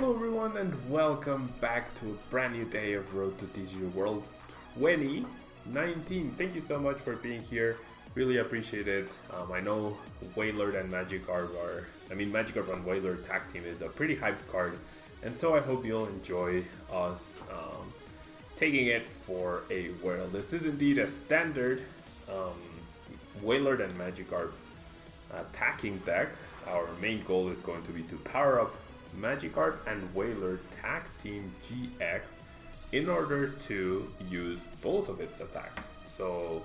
Hello everyone and welcome back to a brand new day of Road to TCG Worlds 2019. Thank you so much for being here. Really appreciate it. I know Wailord and Magikarp Magikarp and Wailord tag team is a pretty hyped card, and so I hope you'll enjoy us taking it for a whirl. This is indeed a standard Wailord and Magikarp attacking deck. Our main goal is going to be to power up Magikarp and Wailord Tag Team GX in order to use both of its attacks. So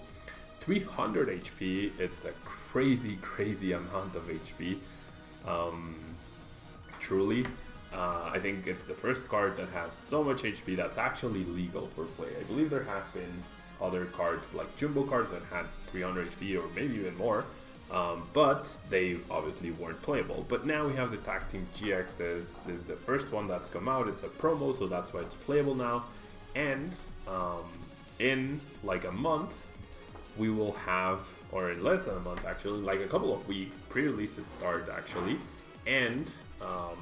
300 HP, it's a crazy amount of HP. Truly, I think it's the first card that has so much HP that's actually legal for play. I believe there have been other cards like Jumbo cards that had 300 HP or maybe even more. But they obviously weren't playable. But now we have the Tag Team GX. This is the first one that's come out. It's a promo, so that's why it's playable now. And in like a month, we will have, or in less than a month actually, like a couple of weeks, pre-releases start actually. And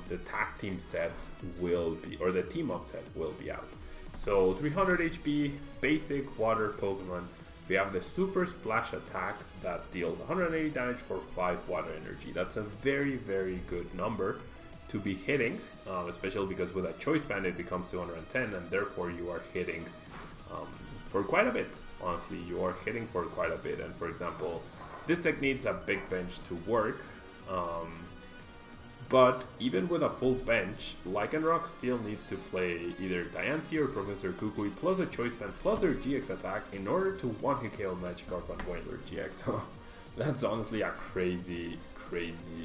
the Tag Team set will be, or the Team Up set will be out. So 300 HP, basic water Pokemon. We have the Super Splash attack that deals 180 damage for 5 water energy. That's a very good number to be hitting, especially because with a Choice Band it becomes 210, and therefore you are hitting for quite a bit. Honestly, you are hitting for quite a bit. And for example, this deck needs a big bench to work, but even with a full bench, Lycanroc still needs to play either Diancie or Professor Kukui plus a Choice Band plus their GX attack in order to one-hit KO Magikarp and Wailord GX. So that's honestly a crazy,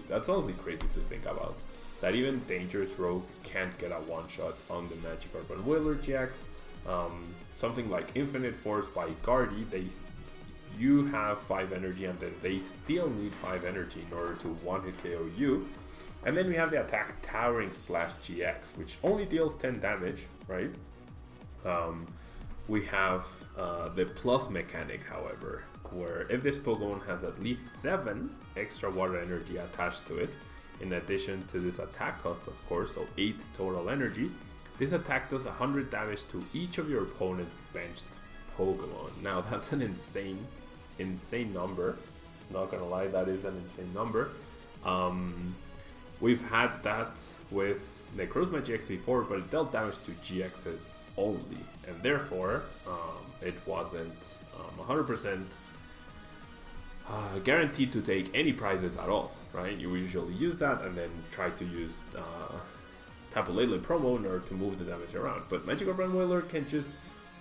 that's honestly crazy to think about. That even Dangerous Rogue can't get a one-shot on the Magikarp and Wailord GX. Something like Infinite Force by Guardy, you have 5 energy and then they still need 5 energy in order to one-hit KO you. And then we have the attack Towering Splash GX, which only deals 10 damage, right? We have the plus mechanic, however, where if this Pokemon has at least 7 extra water energy attached to it, in addition to this attack cost, of course, so 8 total energy, this attack does 100 damage to each of your opponent's benched Pokemon. Now, that's an insane number. Not gonna lie, that is an insane number. We've had that with Necrozma GX before, but it dealt damage to GXs only, and therefore it wasn't 100% guaranteed to take any prizes at all, right? You usually use that and then try to use Tapu Lele promo in order to move the damage around. But Magikarp and Wailord can just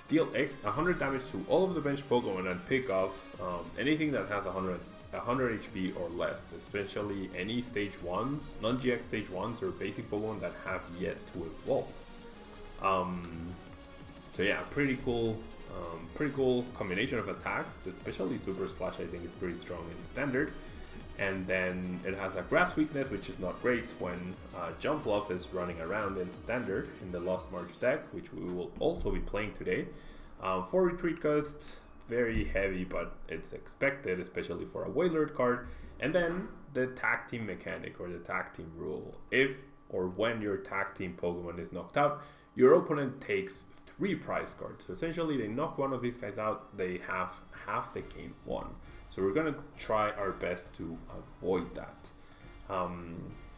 deal 100 damage to all of the bench Pokemon and pick off anything that has 100 HP or less, especially any stage 1s, non-GX stage 1s or basic Pokemon that have yet to evolve. So yeah, pretty cool combination of attacks, especially Super Splash I think is pretty strong in standard. And then it has a grass weakness, which is not great when Jumpluff is running around in standard in the Lost March deck, which we will also be playing today. 4 retreat cost, very heavy, but it's expected, especially for a Wailord card. And then the tag team mechanic or the tag team rule. If or when your tag team Pokemon is knocked out, your opponent takes 3 prize cards. So essentially they knock one of these guys out, they have half the game won. So we're gonna try our best to avoid that.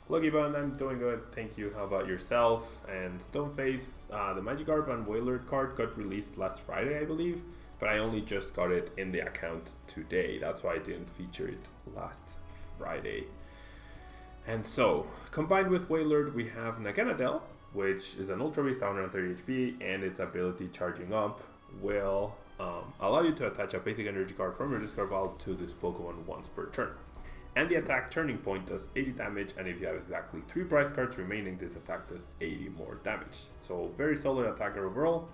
Lucky Bun, I'm doing good, thank you. How about yourself? And Stoneface, the Magikarp and Wailord card got released last Friday, I believe, but I only just got it in the account today. That's why I didn't feature it last Friday. And so, combined with Wailord, we have Naganadel, which is an Ultra Beast 130 HP, and its ability Charging Up will allow you to attach a basic energy card from your discard pile to this Pokemon once per turn. And the attack Turning Point does 80 damage, and if you have exactly 3 prize cards remaining, this attack does 80 more damage. So very solid attacker overall.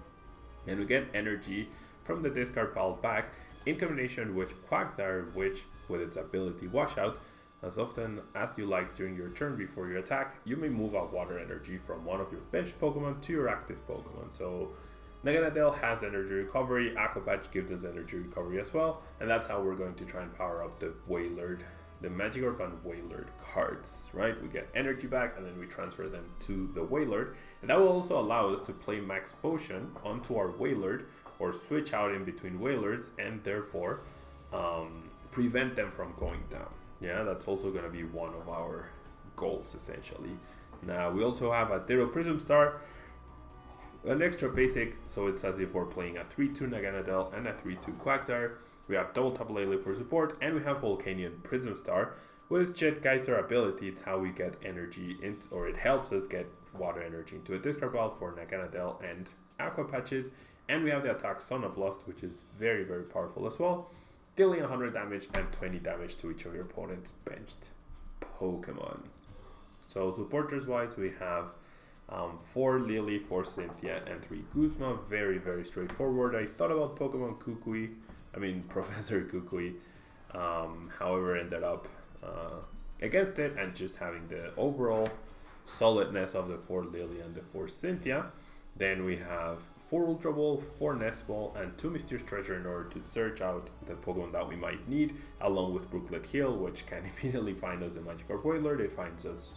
And we get energy from the discard pile back in combination with Quagsire, which with its ability Washout, as often as you like during your turn before your attack, you may move out water energy from one of your benched Pokemon to your active Pokemon. So Naganadel has energy recovery, Aqua Patch gives us energy recovery as well, and that's how we're going to try and power up the Wailord the Magikarp and Wailord cards, right? We get energy back and then we transfer them to the Wailord. And that will also allow us to play Max Potion onto our Wailord or switch out in between Wailords and therefore prevent them from going down. Yeah, that's also going to be one of our goals essentially. Now we also have a Ditto Prism Star, an extra basic, so it's as if we're playing a 3-2 Naganadel and a 3-2 Quagsire. We have double Tablemon for support, and we have Volcanion Prism Star. With Jet Geyser ability, it's how we get energy into, or it helps us get water energy into a discard pile for Naganadel and Aqua Patches. And we have the attack Son of Lust, which is very, very powerful as well, dealing 100 damage and 20 damage to each of your opponent's benched Pokemon. So supporters wise, we have 4 Lily, 4 Cynthia, and 3 Guzma. Very, very straightforward. I thought about Pokemon Kukui, Professor Kukui, however ended up against it and just having the overall solidness of the 4 Lily and the 4 Cynthia. Then we have 4 Ultra Ball, 4 Nest Ball, and 2 Mysterious Treasure in order to search out the Pokemon that we might need, along with Brooklet Hill, which can immediately find us the Magikarp Wailord. It finds us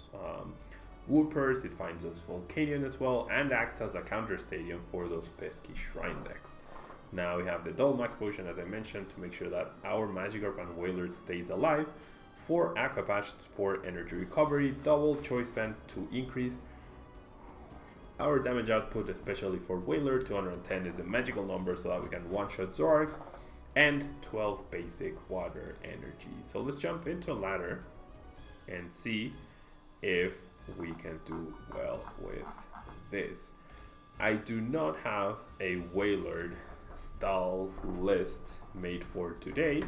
Woopers, it finds us Volcanion as well, and acts as a counter stadium for those pesky Shrine decks. Now we have the double Max Potion, as I mentioned, to make sure that our Magikarp and Wailord stays alive. 4 Aqua Patch for energy recovery, double Choice Band to increase our damage output, especially for Wailord. 210 is the magical number so that we can one-shot Zoroarks, and 12 basic water energy. So let's jump into a ladder and see if we can do well with this. I do not have a Wailord style list made for today.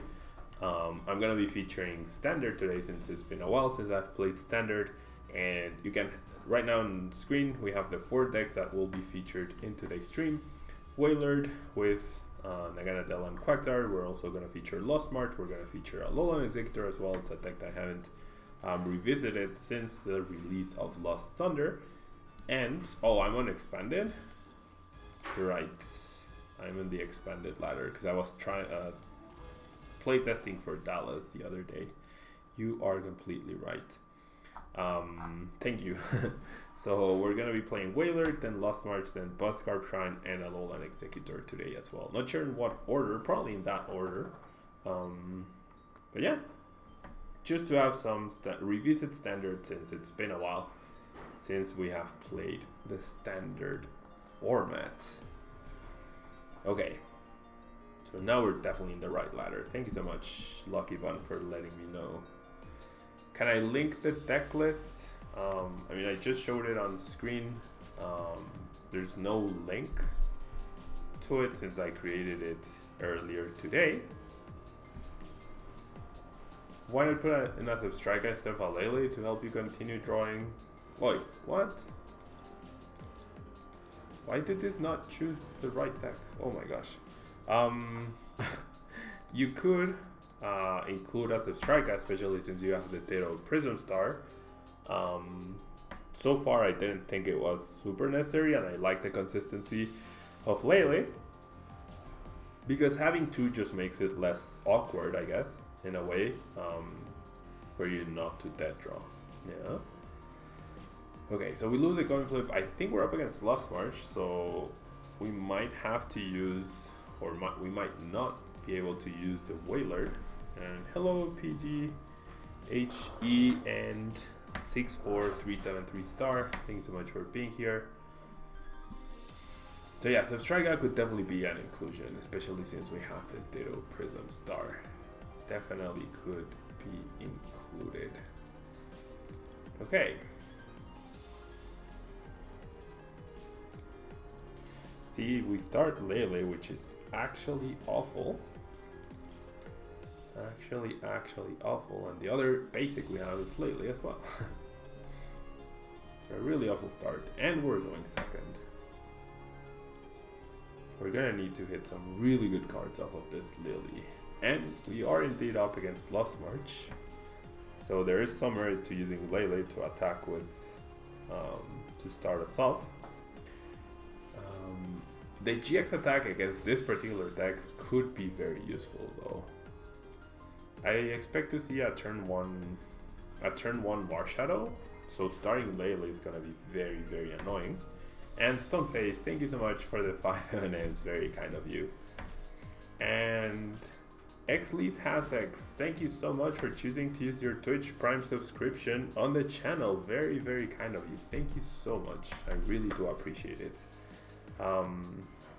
I'm gonna be featuring Standard today since it's been a while since I've played Standard, and you can right now on screen we have the 4 decks that will be featured in today's stream. Wailord with Naganadel and Quagsire. We're also going to feature Lost March. We're going to feature Alolan Executor as well. It's a deck that I haven't revisited since the release of Lost Thunder. And I'm on Expanded. Right, I'm in the Expanded ladder because I was trying play testing for Dallas the other day. You are completely right. Thank you. So we're gonna be playing Wailord, then Lost March, then Buzzscarp Shrine, and Alolan Executor today as well. Not sure in what order, probably in that order. But yeah, just to have some revisit Standard since it's been a while since we have played the Standard format. Okay, so now we're definitely in the right ladder. Thank you so much, Lucky Bun, for letting me know. Can I link the deck list? I just showed it on screen. There's no link to it since I created it earlier today. Why not put in a Substrika instead of a Lele to help you continue drawing? Wait, what? Why did this not choose the right deck? Oh my gosh. You could include a Substrika, especially since you have the Ditto Prism Star. So far I didn't think it was super necessary, and I like the consistency of Lele because having 2 just makes it less awkward, I guess, in a way, for you not to dead draw. Yeah. Okay, so we lose a coin flip. I think we're up against Lost March, so we might have to use, or we might not be able to use the Wailord. And hello PG, HE and 64373 star. Thank you so much for being here. So yeah, Substrika could definitely be an inclusion, especially since we have the Ditto Prism Star. Definitely could be included. Okay. See, we start Lele, which is actually awful. Actually awful, and the other basic we have is Lele as well. A really awful start, and we're going second. We're gonna need to hit some really good cards off of this Lily, and we are indeed up against Lost March, so there is some merit to using Lele to attack with to start us off. The GX attack against this particular deck could be very useful though. I expect to see a turn one Marshadow, so starting Layla is gonna be very, very annoying. And Stoneface, thank you so much for the 5 M&Ms, very kind of you. And Xlees has X, thank you so much for choosing to use your Twitch Prime subscription on the channel. Very, very kind of you. Thank you so much. I really do appreciate it.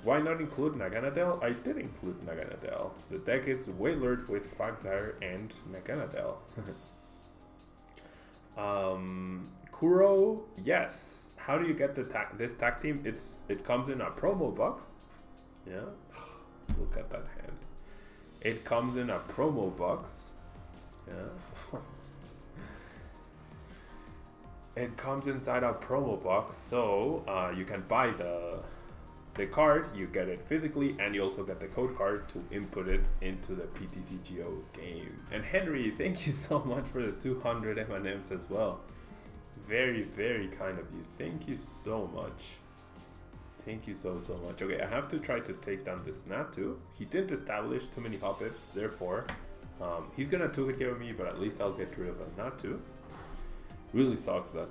Why not include Naganadel? I did include Naganadel. The deck is Wailord with Quagsire and Naganadel. Kuro, yes. How do you get this tag team? It comes in a promo box. Yeah. Look at that hand. It comes in a promo box. Yeah. It comes inside a promo box, so you can buy the card, you get it physically, and you also get the code card to input it into the PTCGO game. And Henry, thank you so much for the 200 M&Ms as well. Very, very kind of you. Thank you so much. Thank you so much. Okay, I have to try to take down this Natu. He didn't establish too many hop-ups, therefore he's gonna 2-hit KO me, but at least I'll get rid of a Natu. Really sucks that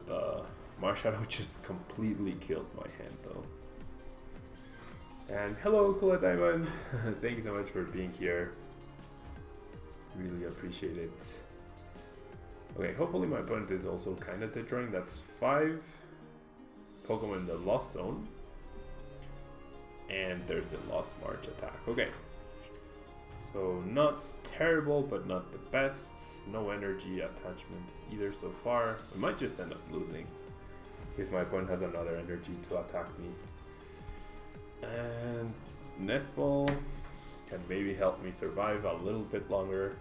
Marshadow just completely killed my hand though. And hello, Cola Diamond. Thank you so much for being here. Really appreciate it. Okay, hopefully my opponent is also kind of dead drawing. That's 5 Pokemon in the Lost Zone. And there's the Lost March attack. Okay. So not terrible, but not the best. No energy attachments either so far. We might just end up losing if my opponent has another energy to attack me. And Nest Ball can maybe help me survive a little bit longer.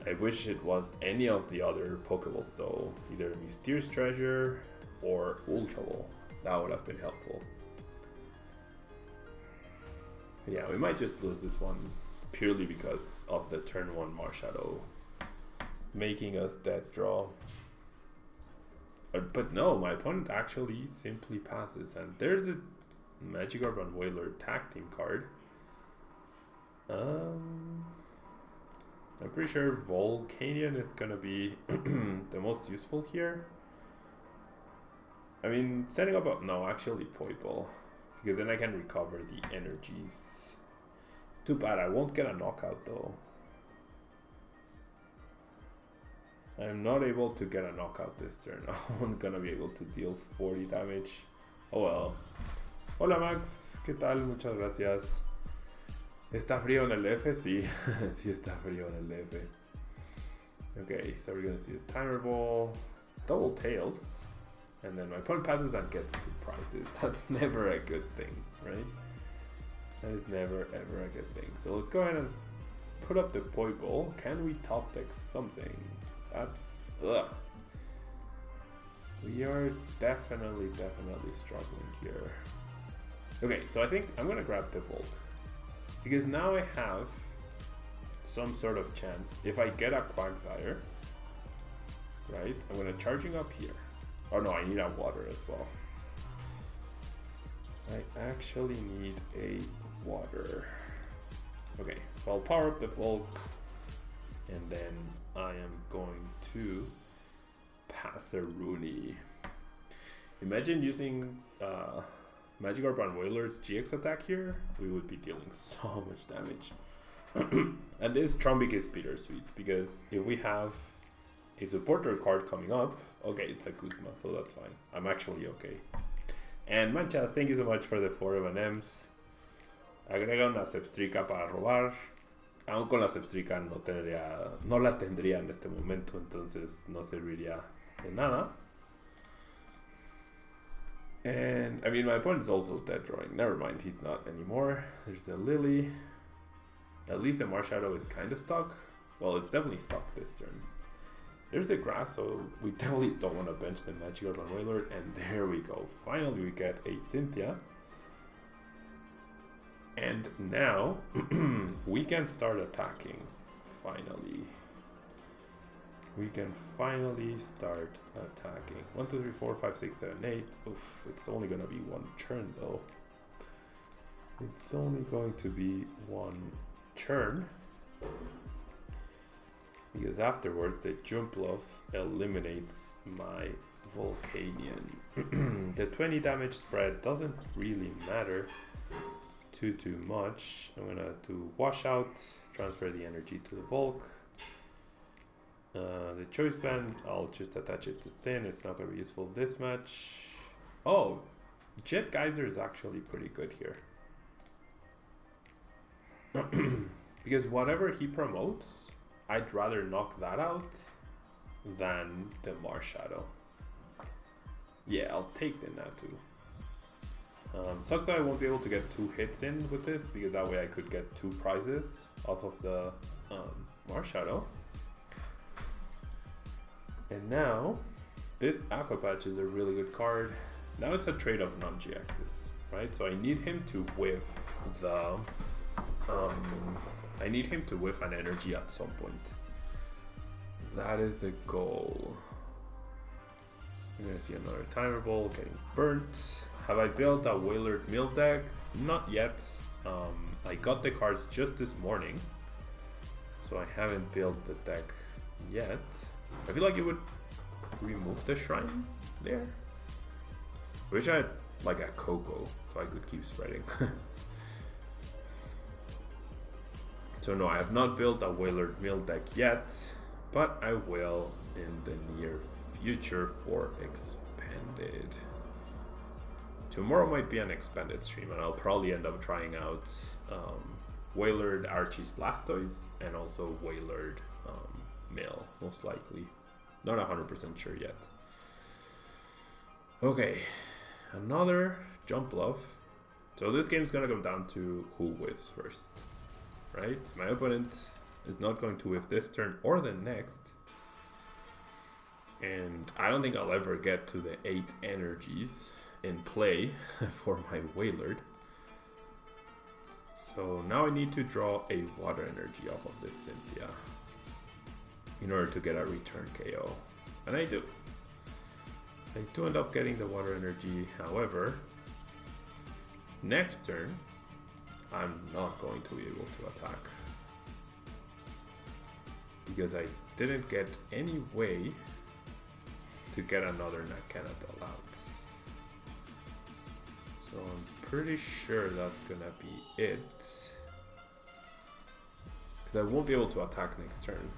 I wish it was any of the other Pokeballs though. Either Mysterious Treasure or Ultra Ball. That would have been helpful. Yeah, we might just lose this one purely because of the turn 1 Marshadow making us dead draw. But no, my opponent actually simply passes, and there's a Magikarp and Wailord tag team card. I'm pretty sure Volcanion is gonna be the most useful here. I mean, setting up no, actually Poiball, because then I can recover the energies. It's too bad I won't get a knockout though. I'm not able to get a knockout this turn. I'm gonna be able to deal 40 damage. Oh well. Hola Max, ¿qué tal? Muchas gracias. ¿Está frío en el F? Sí, sí está frío en el F. Okay, so we're gonna see the Timer Ball, Double Tails, and then my opponent passes and gets 2 prizes. That's never a good thing, right? That is never ever a good thing. So let's go ahead and put up the Poiball. Can we top deck something? That's ugh. We are definitely struggling here. Okay, so I think I'm gonna grab the Volt because now I have some sort of chance. If I get a Quagsire, right? I'm gonna charging up here. Oh no, I need a water as well. I actually need a water. Okay, so I'll power up the Volt, and then I am going to pass a Rooney. Imagine using Magikarp and Wailord's GX attack here. We would be dealing so much damage. And this Trumbic is bittersweet because if we have a supporter card coming up, okay, it's a Guzma, so that's fine. I'm actually okay. And Mancha, thank you so much for the 4 M&Ms. Agrega una Zebstrika para robar. Aún con la Zebstrika no la tendría en este momento, entonces no serviría de nada. And I mean, my opponent is also dead drawing. Never mind, he's not anymore. There's the Lily. At least the Marshadow is kind of stuck. Well, it's definitely stuck this turn. There's the grass, so we definitely don't want to bench the Magikarp and Wailord. And there we go. Finally, we get a Cynthia. And now we can start attacking. Finally. We can finally start attacking. 1, 2, 3, 4, 5, 6, 7, 8. Oof, it's only gonna be 1 turn though. It's only going to be 1 turn. Because afterwards the Jumpluff eliminates my Volcanion. The 20 damage spread doesn't really matter too much. I'm gonna do wash out, transfer the energy to the Volk. The choice band, I'll just attach it to Thin. It's not gonna be useful this much. Oh, Jet Geyser is actually pretty good here. Because whatever he promotes, I'd rather knock that out than the Marshadow. Yeah, I'll take the Natu. Sucks that I won't be able to get 2 hits in with this, because that way I could get 2 prizes off of the Marshadow. And now, this Aqua Patch is a really good card. Now it's a trade of non-GXs, right? So I need him to whiff the... I need him to whiff an energy at some point. That is the goal. You're gonna see another Timer Ball getting burnt. Have I built a Wailord Mill deck? Not yet. I got the cards just this morning, so I haven't built the deck yet. I feel like it would remove the shrine there. I wish I had like a Coco so I could keep spreading. So no, I have not built a Wailord Mill deck yet, but I will in the near future for Expanded. Tomorrow might be an Expanded stream, and I'll probably end up trying out Wailord Archie's Blastoise and also Wailord Mill, most likely. Not 100% sure yet. Okay, another Jumpluff. So this game's gonna come down to who whiffs first, right? My opponent is not going to whiff this turn or the next. And I don't think I'll ever get to the 8 energies in play for my Wailord. So now I need to draw a water energy off of this Cynthia in order to get a return KO. And I do. I do end up getting the water energy, however, next turn I'm not going to be able to attack. Because I didn't get any way to get another Naganadel out. So I'm pretty sure that's gonna be it. Because I won't be able to attack next turn.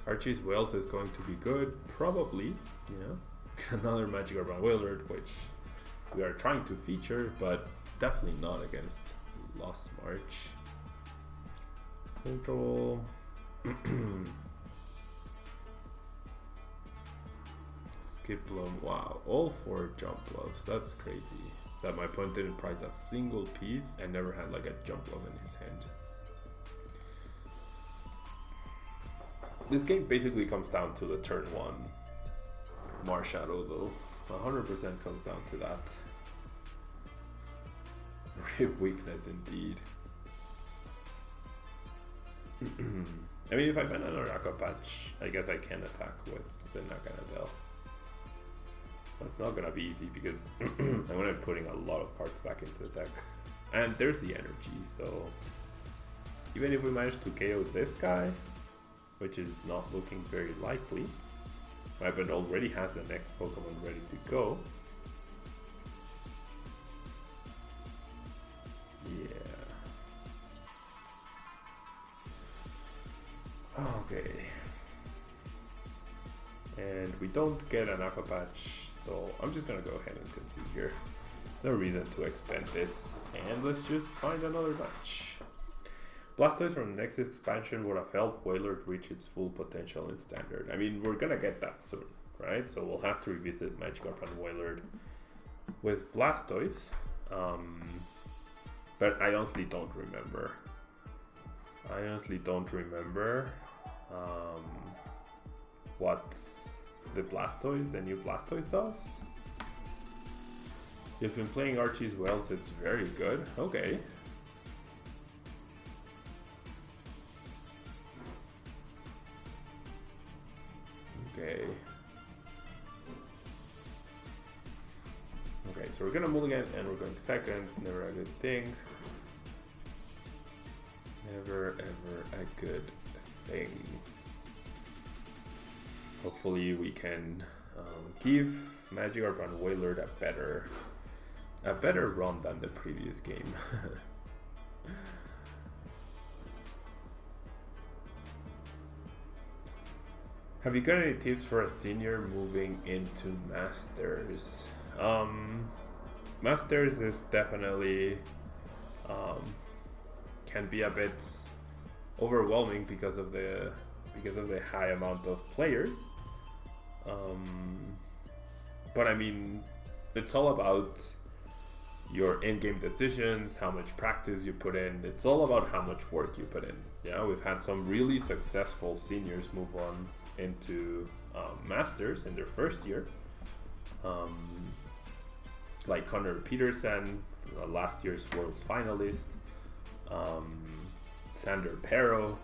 Archie's Wells is going to be good, probably, another Magikarp Wailord, which we are trying to feature, but definitely not against Lost March. Control. Skiplum, wow, all 4 Jumpluffs, that's crazy. That my opponent didn't prize a single piece and never had like a Jumpluff in his hand. This game basically comes down to the turn 1 Marshadow though. 100% comes down to that. Rib weakness indeed. I mean, if I find another Aqua Patch, I guess I can attack with the Naganadel. That's not gonna be easy because I'm gonna be putting a lot of cards back into the deck. And there's the energy, so even if we manage to KO this guy, which is not looking very likely, my opponent already has the next Pokemon ready to go. Yeah. Okay. And we don't get an Aqua Patch, so I'm just gonna go ahead and concede here. No reason to extend this, and let's just find another match. Blastoise from the next expansion would have helped Wailord reach its full potential in Standard. I mean, we're gonna get that soon, right? So we'll have to revisit Magikarp and Wailord with Blastoise. But I honestly don't remember. What the Blastoise, the new Blastoise does. You've been playing Archie's Wells, it's very good. Okay. Okay, so we're gonna mulligan and we're going second, never a good thing. Never ever a good thing. Hopefully we can give Magikarp and Wailord a better run than the previous game. Have you got any tips for a senior moving into Masters? Masters is definitely can be a bit overwhelming because of the high amount of players. But I mean, it's all about your in-game decisions, how much practice you put in. It's all about how much work you put in. Yeah, we've had some really successful seniors move on into Masters in their first year. Like Connor Peterson, last year's Worlds finalist, Sander Pero.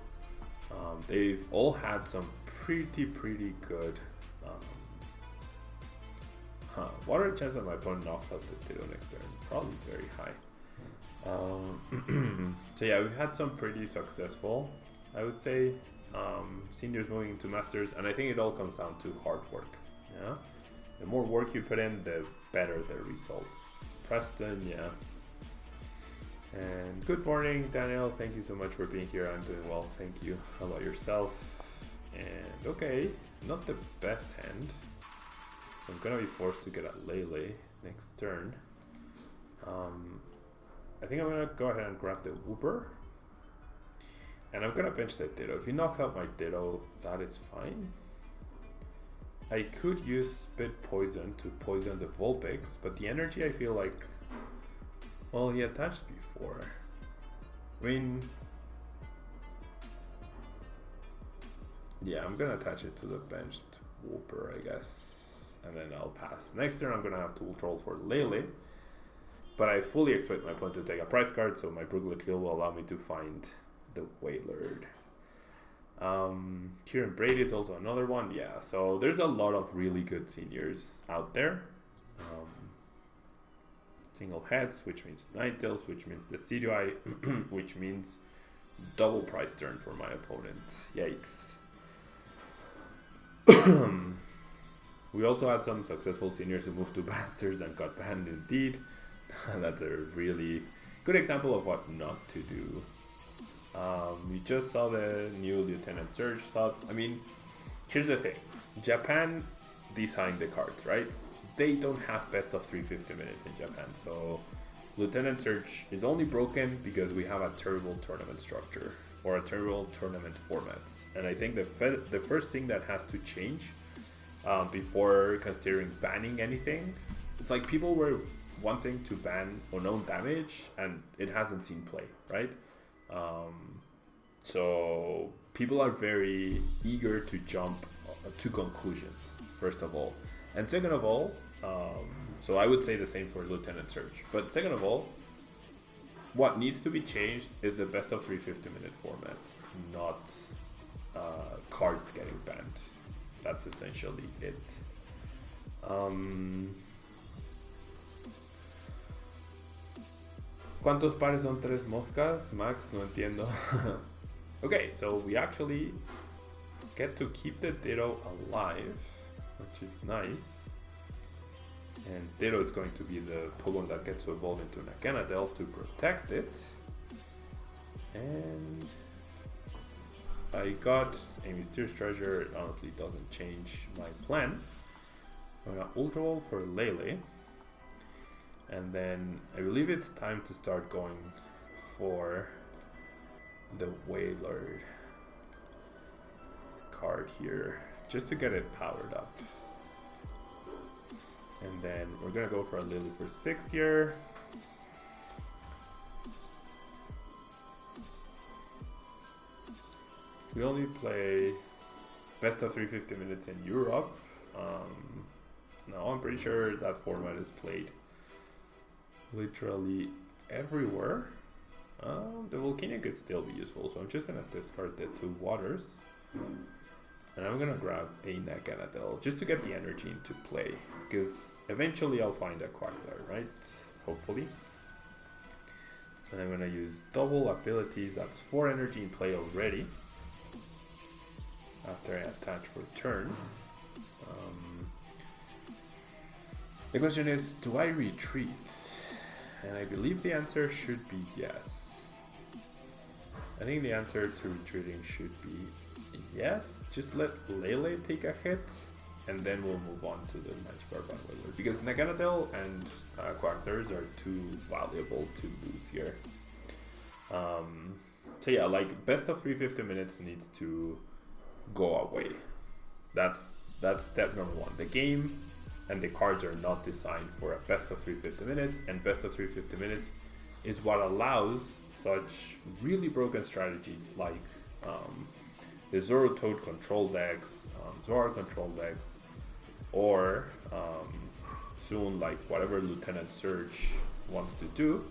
They've all had some pretty good. What are the chances that my opponent knocks out the Ditto next turn? Probably very high. So yeah, we've had some pretty successful, I would say, seniors moving into Masters, and I think it all comes down to hard work. Yeah, the more work you put in, the better the results. Preston, yeah. And good morning, Daniel. Thank you so much for being here. I'm doing well, thank you. How about yourself? And okay, not the best hand. So I'm gonna be forced to get a Lele next turn. I think I'm gonna go ahead and grab the Wooper. And I'm gonna bench the Ditto. If he knocks out my Ditto, that is fine. I could use Spit Poison to poison the Vulpix, but the energy I feel like, well, he attached before. I mean, yeah, I'm gonna attach it to the benched Wooper, I guess. And then I'll pass. Next turn I'm gonna have Tool Troll for Lele. But I fully expect my opponent to take a prize card, so my Brooklet Hill will allow me to find the Wailord. Kieran Brady is also another one. Yeah, so there's a lot of really good seniors out there. Single heads, which means Ninetales, which means the CDI, which means double price turn for my opponent. Yikes. We also had some successful seniors who moved to Masters and got banned indeed. That's a really good example of what not to do. We just saw the new Lieutenant Surge thoughts. I mean, here's the thing. Japan designed the cards, right? They don't have best of 350 minutes in Japan. So Lieutenant Surge is only broken because we have a terrible tournament structure or a terrible tournament format. And I think the first thing that has to change before considering banning anything, it's like people were wanting to ban unknown damage and it hasn't seen play, right? So people are very eager to jump to conclusions, first of all. And second of all, so I would say the same for Lieutenant Surge. But second of all, what needs to be changed is the best of 350-minute format, not cards getting banned. That's essentially it. ¿Cuántos pares son tres moscas? Max, no entiendo. Okay, so we actually get to keep the Ditto alive, which is nice. And Ditto is going to be the Pokemon that gets to evolve into Naganadel to protect it. And I got a Mysterious Treasure. It honestly doesn't change my plan. I'm gonna Ultra Ball for Lele. And then I believe it's time to start going for the Wailord card here, just to get it powered up. And then we're gonna go for a Lily for 6 here. We only play best of 350 minutes in Europe. No, I'm pretty sure that format is played literally everywhere. The Volcanic could still be useful, so I'm just gonna discard the 2 waters. And I'm gonna grab a Naganadel just to get the energy into play, because eventually I'll find a Quagsire, right? Hopefully. And I'm gonna use double abilities. That's 4 energy in play already. After I attach for turn. The question is, do I retreat? And I believe the answer should be yes. I think the answer to retreating should be yes. Just let Lele take a hit, and then we'll move on to the Magikarp Wailord. Because Naganadel and Quagsires are too valuable to lose here. So yeah, like best of 350 minutes needs to go away. That's step number 1. The game and the cards are not designed for a best of 350 minutes, and best of 350 minutes is what allows such really broken strategies like the Zorotoad control decks, Zora control decks, or soon like whatever Lieutenant Surge wants to do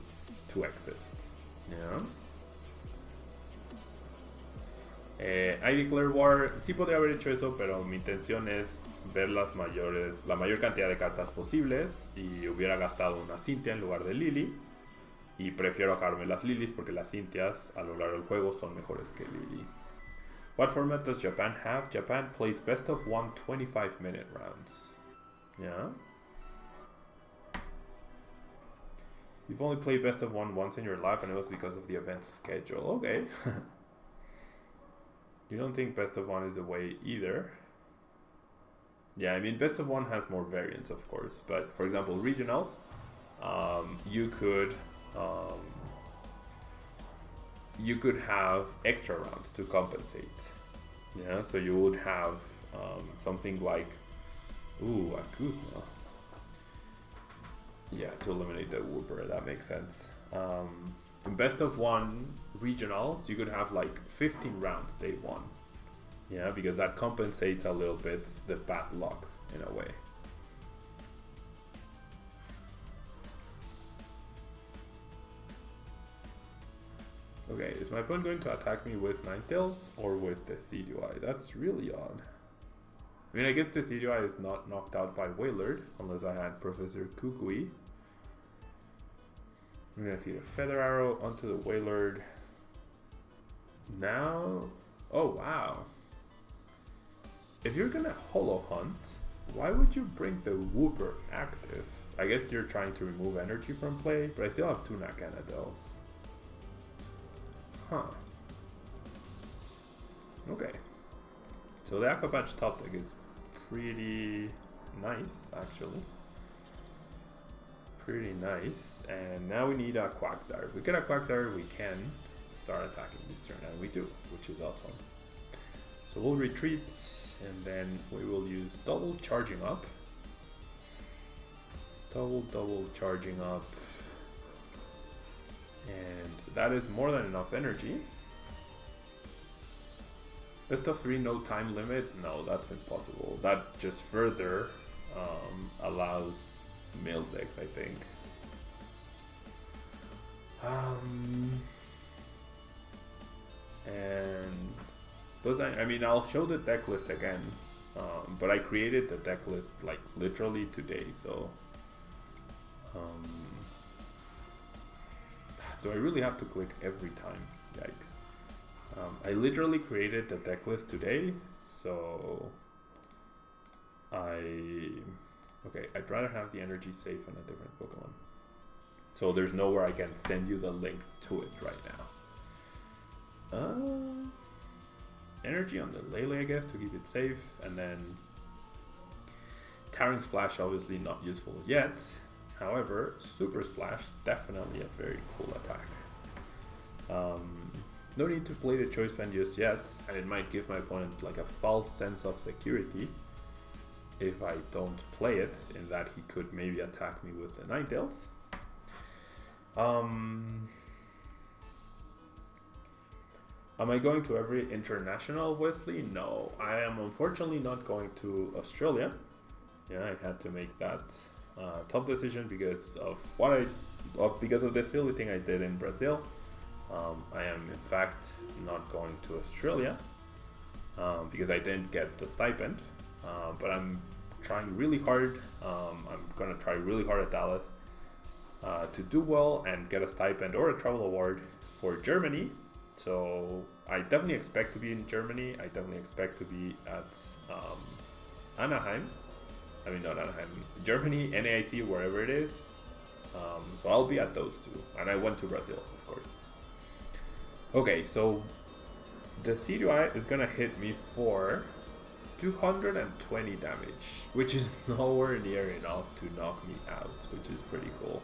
to exist. Yeah. I declare war. Sí podría haber hecho eso, pero mi intención es ver la mayor cantidad de cartas posibles, y hubiera gastado una Cynthia en lugar de Lily, y prefiero acabarme las Lilies porque las Cynthias a lo largo del juego son mejores que Lily. What format does Japan have? Japan plays best of 1 25-minute rounds. Yeah. You've only played best of 1 once in your life, and it was because of the event schedule. Okay. You don't think best of 1 is the way either? Yeah, I mean, best of 1 has more variants, of course. But for example, regionals, you could have extra rounds to compensate. Yeah, so you would have something like, ooh, a Kuzma. Yeah, to eliminate the Whooper, that makes sense. In best of 1 regionals, you could have like 15 rounds day 1. Yeah, because that compensates a little bit the bad luck in a way. Okay, is my opponent going to attack me with Ninetales or with the CDI? That's really odd. I mean, I guess the CDI is not knocked out by Wailord, unless I had Professor Kukui. I'm gonna see the Feather Arrow onto the Wailord. Now, oh wow. If you're gonna Holo Hunt, why would you bring the Whooper active? I guess you're trying to remove energy from play, but I still have 2 Naganadels. Huh. Okay. So the Aqua Patch top deck is pretty nice, actually. Pretty nice. And now we need a Quagsire. If we get a Quagsire, we can start attacking this turn, and we do, which is awesome. So we'll retreat, and then we will use double charging up. Double charging up. And that is more than enough energy. Best of 3, no time limit? No, that's impossible. That just further allows mill decks, I think. And those, I mean, I'll show the deck list again, but I created the deck list like literally today, so do I really have to click every time? Yikes. I literally created the deck list today, so okay, I'd rather have the energy safe on a different Pokemon. So there's nowhere I can send you the link to it right now. Energy on the Lele, I guess, to keep it safe, and then Towering Splash, obviously not useful yet. However, Super Splash, definitely a very cool attack. No need to play the Choice Band just yet, and it might give my opponent like a false sense of security if I don't play it, in that he could maybe attack me with the Ninetales. Am I going to every international, Wesley? No, I am unfortunately not going to Australia. Yeah, I had to make that tough decision because of because of the silly thing I did in Brazil. I am in fact not going to Australia because I didn't get the stipend. But I'm trying really hard. I'm gonna try really hard at Dallas. to do well and get a stipend or a travel award for Germany. So I definitely expect to be in Germany. I definitely expect to be at Anaheim. I mean, not Anaheim, Germany, NAIC, wherever it is. So I'll be at those two. And I went to Brazil, of course. Okay, so the CDI is gonna hit me for 220 damage, which is nowhere near enough to knock me out, which is pretty cool.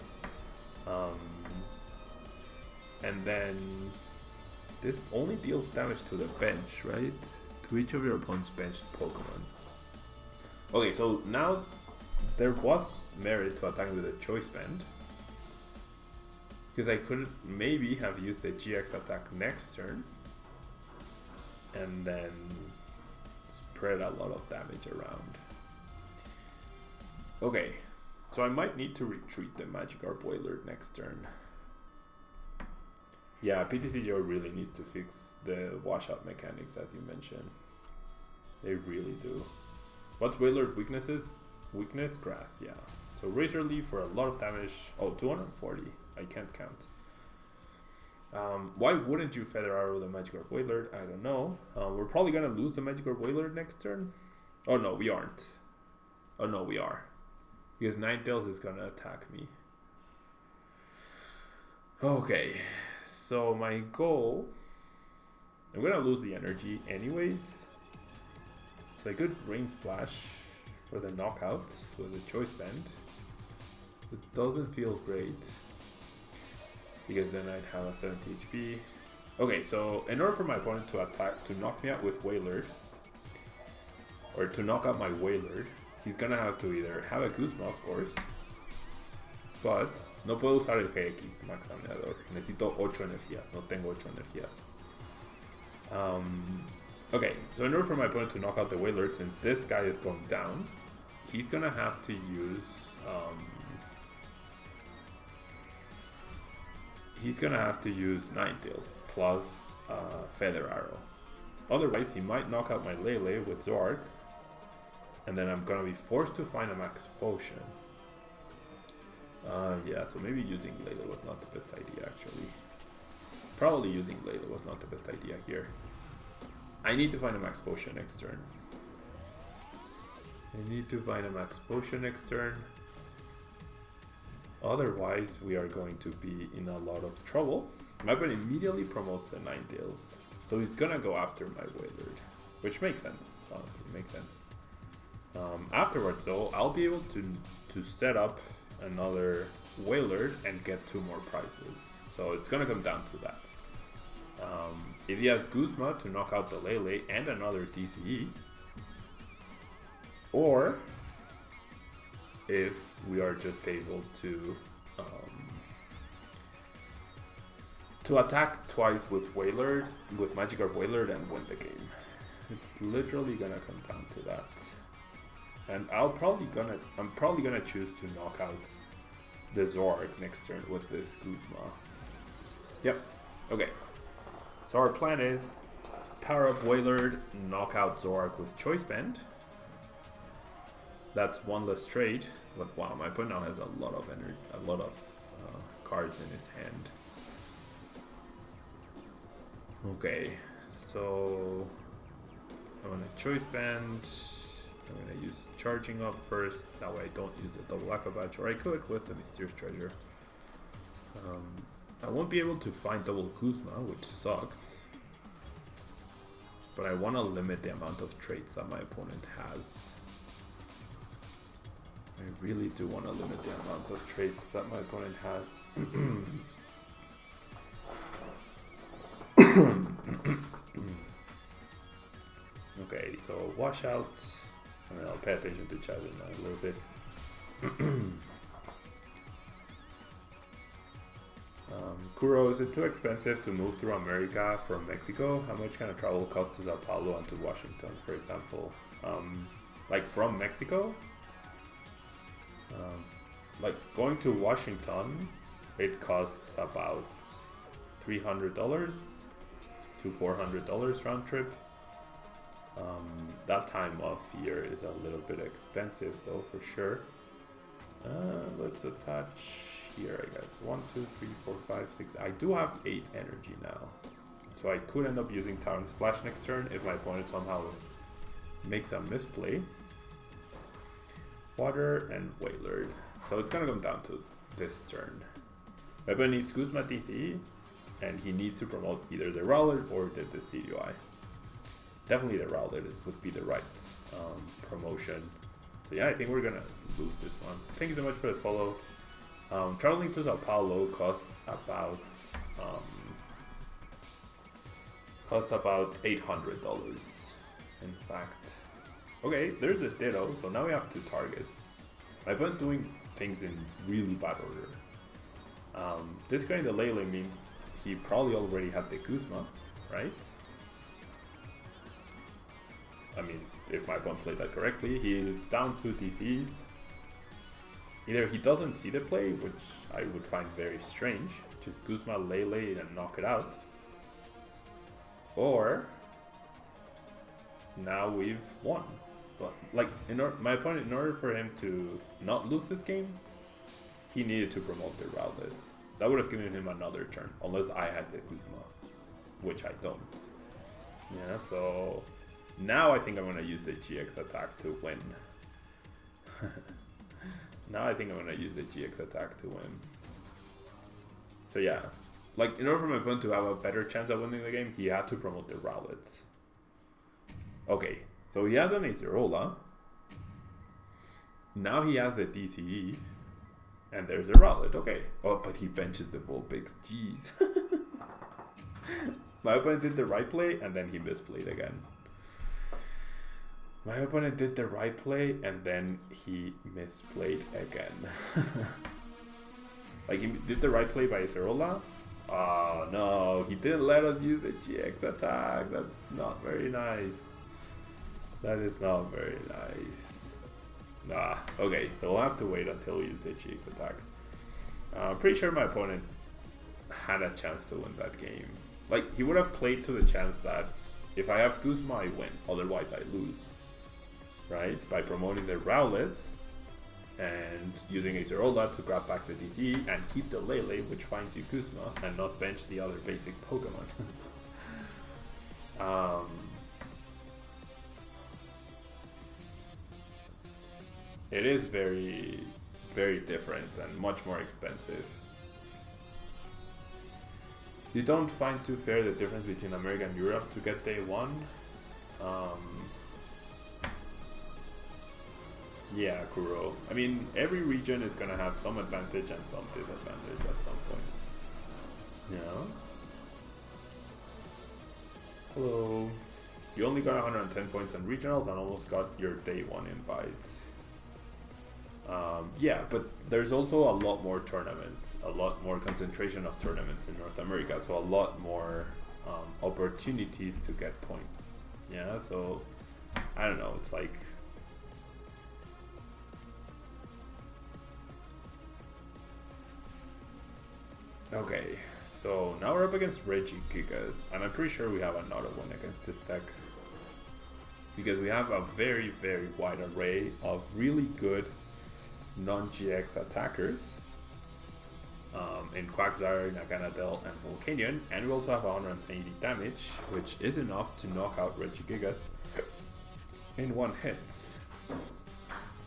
And then this only deals damage to the bench, right? To each of your opponent's benched Pokemon. Okay, so now there was merit to attack with a choice band, because I could maybe have used the GX attack next turn and then spread a lot of damage around. Okay, so I might need to retreat the Magikarp Wailord next turn. Yeah, PTCG really needs to fix the washout mechanics, as you mentioned. They really do. What's Wailord weaknesses? Weakness, grass, yeah. So Razor Leaf for a lot of damage. Oh, 240. I can't count. Why wouldn't you Feather Arrow the Magikarp Wailord? I don't know. We're probably gonna lose the Magikarp Wailord next turn. Oh no, we aren't. Oh no, we are. Because Ninetales is gonna attack me. Okay, so my goal... I'm gonna lose the energy anyways. So I could Rain Splash for the knockout with a Choice Band. It doesn't feel great, because then I'd have a 70 HP. Okay, so in order for my opponent to attack, to knock me out with Wailord, or to knock out my Wailord, he's gonna have to either have a Guzma, of course, but no puedo usar el GX, Max Ameador. Necesito 8 energías, no tengo 8 energías. Okay, so in order for my opponent to knock out the Wailord, since this guy is going down, he's gonna have to use... he's gonna have to use Ninetales plus Feather Arrow. Otherwise, he might knock out my Lele with Zork, and then I'm gonna be forced to find a Max Potion. Yeah, so maybe using Lele was not the best idea, actually. Probably using Lele was not the best idea here. I need to find a Max Potion next turn. Otherwise, we are going to be in a lot of trouble. My opponent immediately promotes the Ninetales, so he's gonna go after my Wailord, which makes sense, honestly, makes sense. Afterwards, though, I'll be able to set up another Wailord and get 2 more prizes. So it's gonna come down to that. If he has Guzma to knock out the Lele and another TCE, or if we are just able to attack twice with Wailord, with Magikarp Wailord, and win the game. It's literally gonna come down to that. And I'm probably gonna choose to knock out the Zork next turn with this Guzma. Yep. Okay. So our plan is power up Wailord, knock out Zork with Choice Band. That's 1 less trade, but wow, my opponent now has a lot of energy, a lot of cards in his hand. Okay, so I'm gonna Choice Band. I'm gonna use Charging Up first, that way I don't use the double Aqua Badge, or I could with the Mysterious Treasure. I won't be able to find double Kuzma, which sucks. But I want to limit the amount of traits that my opponent has. I really do want to limit the amount of traits that my opponent has. Okay, so washout. I mean, I'll pay attention to chat in a little bit. Kuro, is it too expensive to move through America from Mexico? How much can a travel cost to Sao Paulo and to Washington, for example? Like from Mexico? Like going to Washington, it costs about $300 to $400 round trip. That time of year is a little bit expensive though, for sure. Let's attach here, I guess. 1, 2, 3, 4, 5, 6. I do have 8 energy now. So I could end up using Towering Splash next turn if my opponent somehow makes a misplay. Water and Wailord. So it's gonna come down to this turn. My opponent needs Guzma TC, and he needs to promote either the Rowlet or the Decidueye. Definitely the Rowlet would be the right promotion. So yeah, I think we're gonna lose this one. Thank you so much for the follow. Traveling to Sao Paulo costs about $800. In fact, okay, there's a Ditto, so now we have 2 targets. I've been doing things in really bad order. Discarding the Lele means he probably already had the Guzma, right? I mean, if my opponent played that correctly, he's down 2 TCs. Either he doesn't see the play, which I would find very strange, just Guzma Lele and knock it out. Or now we've won. But like, my opponent, in order for him to not lose this game, he needed to promote the Rowlet. That would have given him another turn, unless I had the Guzma, which I don't. Yeah, so now I think I'm gonna use the GX attack to win. Now I think I'm gonna use the GX attack to win. So yeah, like in order for my opponent to have a better chance of winning the game, he had to promote the Rowlet. Okay, so he has an Acerola. Now he has the DCE. And there's a Rowlet, okay. Oh, but he benches the Vulpix, jeez. My opponent did the right play, and then he misplayed again. My opponent did the right play, and then he misplayed again. Like, he did the right play by Acerola. Oh, no, he didn't let us use the GX attack. That's not very nice. That is not very nice. Nah, okay, so we'll have to wait until we use the GX attack. I'm pretty sure my opponent had a chance to win that game. Like, he would have played to the chance that if I have Guzma, I win, otherwise I lose. Right? By promoting the Rowlet and using Acerola to grab back the DCE and keep the Lele, which finds you Guzma, and not bench the other basic Pokemon. It is very, very different and much more expensive. You don't find too fair the difference between America and Europe to get day 1. Yeah, Kuro. I mean, every region is gonna have some advantage and some disadvantage at some point. Yeah. Hello. You only got 110 points on regionals and almost got your day 1 invites. Yeah, but there's also a lot more tournaments, a lot more concentration of tournaments in North America, so a lot more opportunities to get points. Yeah, so I don't know, it's like okay, so now we're up against Regigigas, and I'm pretty sure we have another one against this deck because we have a very, very wide array of really good non-GX attackers in Quagsire, Naganadel, and Volcanion, and we also have 180 damage, which is enough to knock out Regigigas in 1 hit.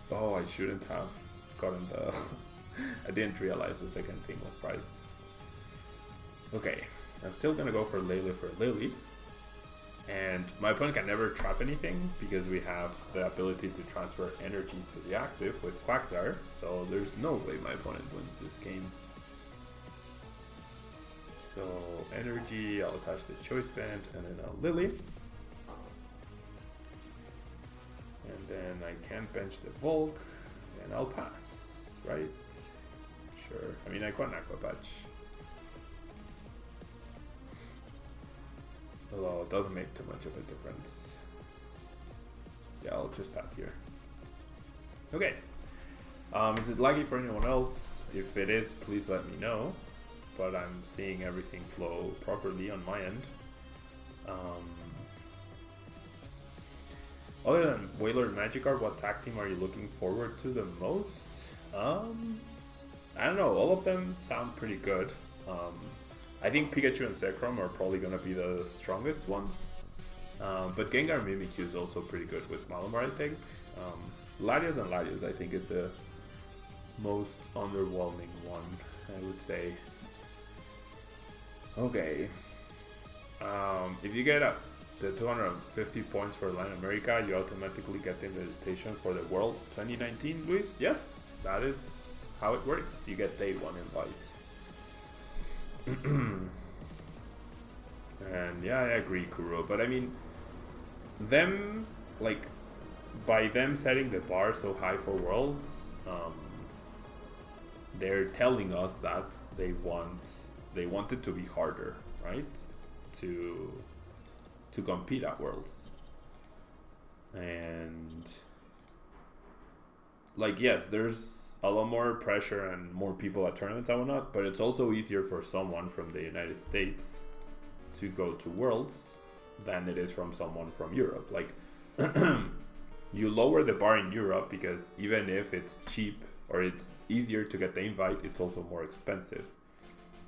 Oh, I shouldn't have gotten the... I didn't realize the second thing was priced. Okay, I'm still gonna go for Lele for Lily. And my opponent can never trap anything because we have the ability to transfer energy to the active with Quagsire, so there's no way my opponent wins this game. So energy, I'll attach the Choice Band and then I'll Lily. And then I can't bench the Volk, and I'll pass, right? Sure, I mean I got an Aqua Patch. Although it doesn't make too much of a difference. Yeah, I'll just pass here. Okay. Is it laggy for anyone else? If it is, please let me know. But I'm seeing everything flow properly on my end. Other than Wailord Magikarp, what tag team are you looking forward to the most? I don't know, all of them sound pretty good. I think Pikachu and Zekrom are probably gonna be the strongest ones. But Gengar Mimikyu is also pretty good with Malamar, I think. Latios and Latios, I think, is the most underwhelming one, I would say. Okay. If you get the 250 points for Latin America, you automatically get the invitation for the Worlds 2019, Luis. Yes, that is how it works. You get day one invite. And yeah, I agree, Kuro. But I mean, by them setting the bar so high for Worlds, they're telling us that they want it to be harder, right? To compete at Worlds. And like, yes, there's a lot more pressure and more people at tournaments and whatnot, but it's also easier for someone from the United States to go to Worlds than it is from someone from Europe. Like, you lower the bar in Europe because even if it's cheap or it's easier to get the invite, it's also more expensive.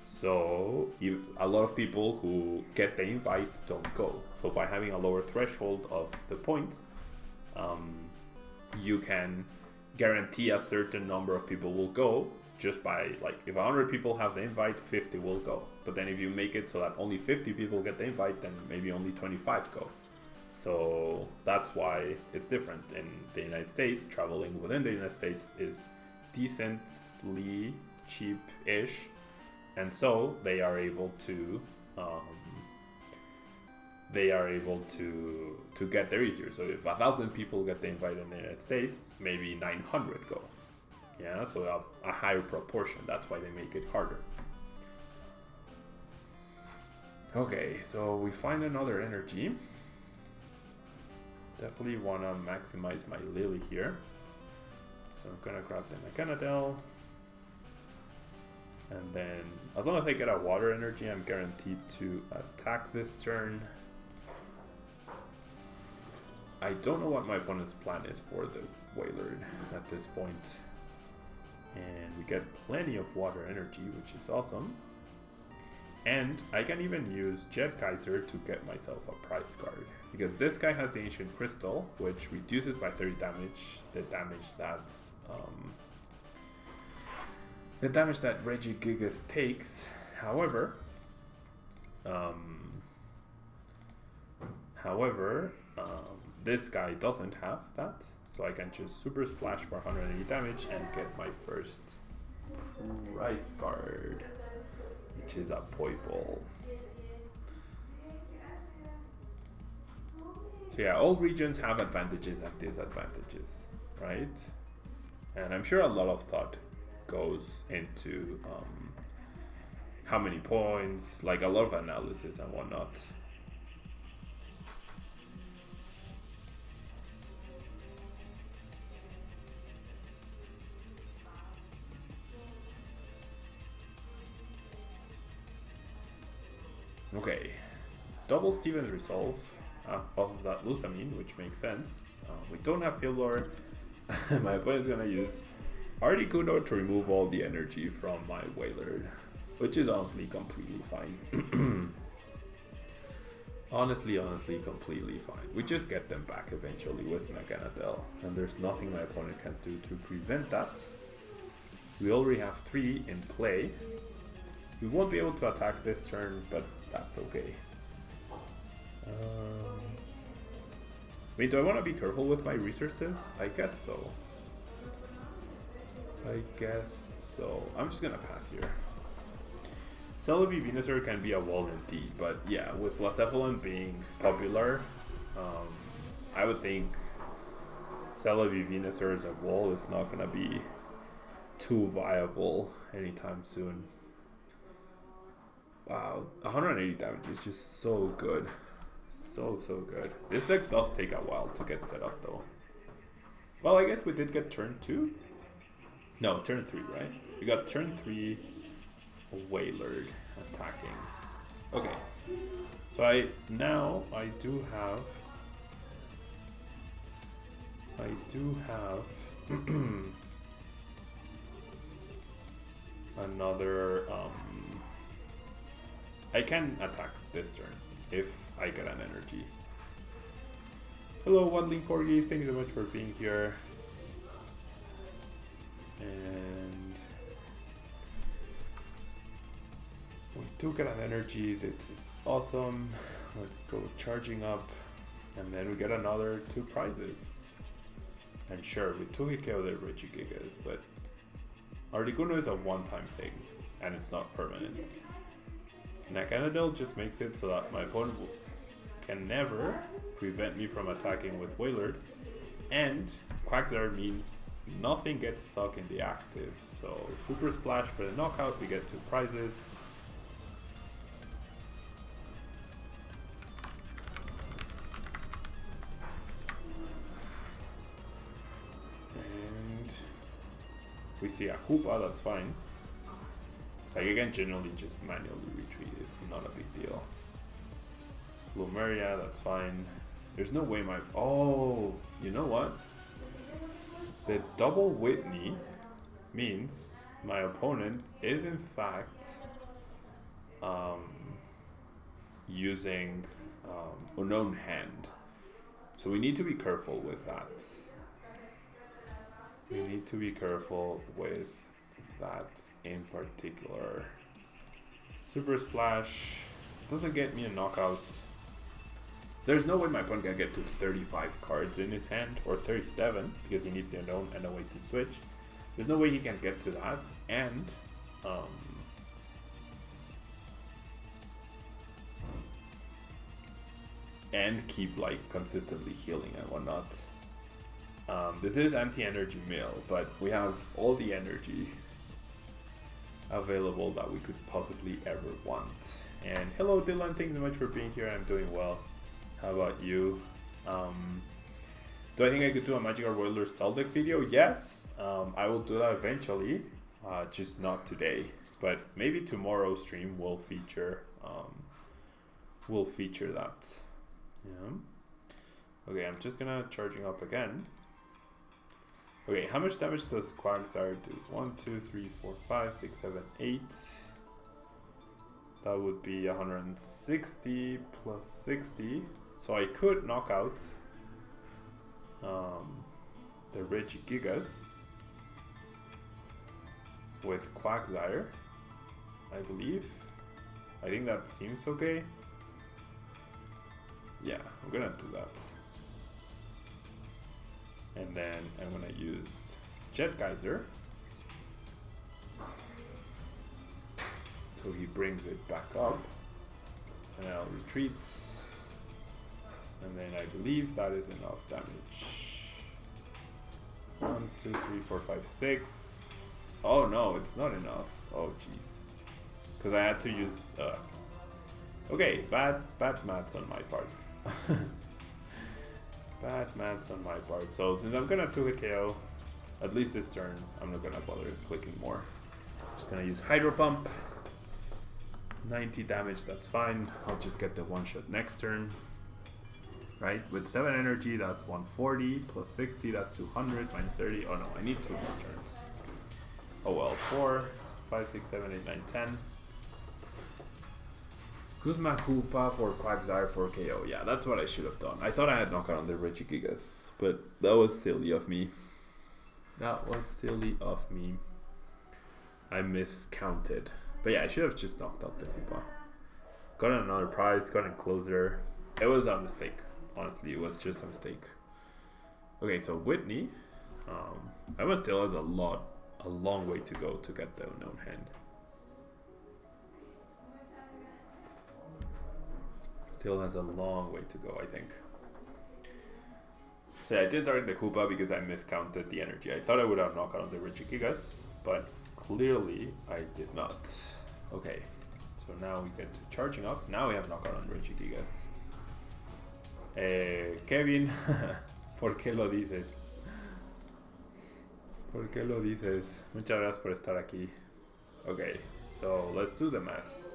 So a lot of people who get the invite don't go. So by having a lower threshold of the points, you can guarantee a certain number of people will go just by, like, if 100 people have the invite, 50 will go. But then if you make it so that only 50 people get the invite, then maybe only 25 go. So that's why it's different. In the United States, traveling within the United States is decently cheap-ish, and so they are able to get there easier. So if 1,000 people get the invite in the United States, maybe 900 go. Yeah, so a higher proportion. That's why they make it harder. Okay, so we find another energy. Definitely want to maximize my Lily here. So I'm gonna grab the Naganadel. And then, as long as I get a water energy, I'm guaranteed to attack this turn. I don't know what my opponent's plan is for the Wailord at this point. And we get plenty of water energy, which is awesome. And I can even use Quagsire to get myself a prize card. Because this guy has the Ancient Crystal, which reduces by 30 damage the damage that Regigigas takes. However, this guy doesn't have that, so I can just Super Splash for 180 damage and get my first prize card, which is a Poiball. So yeah, all regions have advantages and disadvantages, right? And I'm sure a lot of thought goes into how many points, like a lot of analysis and whatnot. Okay, double Steven's Resolve of that Lusamine, which makes sense. We don't have Fillor. My opponent's gonna use Articuno to remove all the energy from my Wailord, which is honestly completely fine. honestly, completely fine. We just get them back eventually with Naganadel, and there's nothing my opponent can do to prevent that. We already have 3 in play. We won't be able to attack this turn, but that's okay. Wait, do I want to be careful with my resources? I guess so. I'm just gonna pass here. Celebi Venusaur can be a wall indeed, but yeah, with Blacephalon being popular, I would think Celebi Venusaur as a wall is not gonna be too viable anytime soon. Wow, 180 damage is just so good. So good. This deck does take a while to get set up though. Well, I guess we did get turn 2? No, turn 3, right? We got turn 3 Wailord attacking. Okay. So I do have another. I can attack this turn if I get an energy. Hello, Waddling Corgis. Thank you so much for being here. And we do get an energy. This is awesome. Let's go charging up, and then we get another 2 prizes. And sure, we took it care of the Regigigas, but Articuno is a one-time thing, and it's not permanent. Naganadel just makes it so that my opponent can never prevent me from attacking with Wailord, and Quagsire means nothing gets stuck in the active. So Super Splash for the knockout, we get 2 prizes. And we see a Hoopa, that's fine. Like, I can generally just manually retreat, it's not a big deal. Plumeria, that's fine. There's no way my... Oh, you know what? The double Whitney means my opponent is in fact using unknown hand. So we need to be careful with that. We need to be careful with that in particular. Super Splash doesn't get me a knockout. There's no way my opponent can get to 35 cards in his hand, or 37, because he needs the unknown and a way to switch. There's no way he can get to that, and keep like consistently healing and whatnot. This is anti-energy mill, but we have all the energy available that we could possibly ever want. And hello Dylan, thank you so much for being here. I'm doing well. How about you? Do I think I could do a Magikarp Wailord style deck video? Yes, I will do that eventually, just not today. But maybe tomorrow's stream will feature that. Yeah. Okay, I'm just gonna charging up again. Okay, how much damage does Quagsire do? 1, 2, 3, 4, 5, 6, 7, 8. That would be 160 plus 60. So I could knock out the Regigigas with Quagsire, I believe. I think that seems okay. Yeah, I'm gonna do that. And then I'm gonna use Jet Geyser. So he brings it back up. And I'll retreat. And then I believe that is enough damage. 1, 2, 3, 4, 5, 6. Oh no, it's not enough. Oh jeez. Because I had to use... Okay, bad maths on my part. Bad maths on my part. So since I'm gonna 2-hit KO, at least this turn, I'm not gonna bother clicking more. I'm just gonna use Hydro Pump. 90 damage, that's fine. I'll just get the 1-shot next turn. Right, with 7 energy, that's 140, plus 60, that's 200, minus 30. Oh no, I need 2 more turns. Oh well, 4, 5, 6, 7, 8, 9, 10. Kuzma Koopa for Quagsire for KO. Yeah, that's what I should have done. I thought I had knockout on the Regigigas, but that was silly of me. That was silly of me. I miscounted. But yeah, I should have just knocked out the Koopa. Got another prize, got a closer. It was a mistake. Honestly, it was just a mistake. Okay, so Whitney. Emma still has a long way to go to get the unknown hand. Still has a long way to go, I think. So yeah, I didn't target the Koopa because I miscounted the energy. I thought I would have knocked out on the Regigigas, but clearly I did not. Okay, so now we get to charging up. Now we have knockout on Regigigas. Kevin, ¿por qué lo dices? ¿Por qué lo dices? Muchas gracias por estar aquí. Okay, so let's do the maths.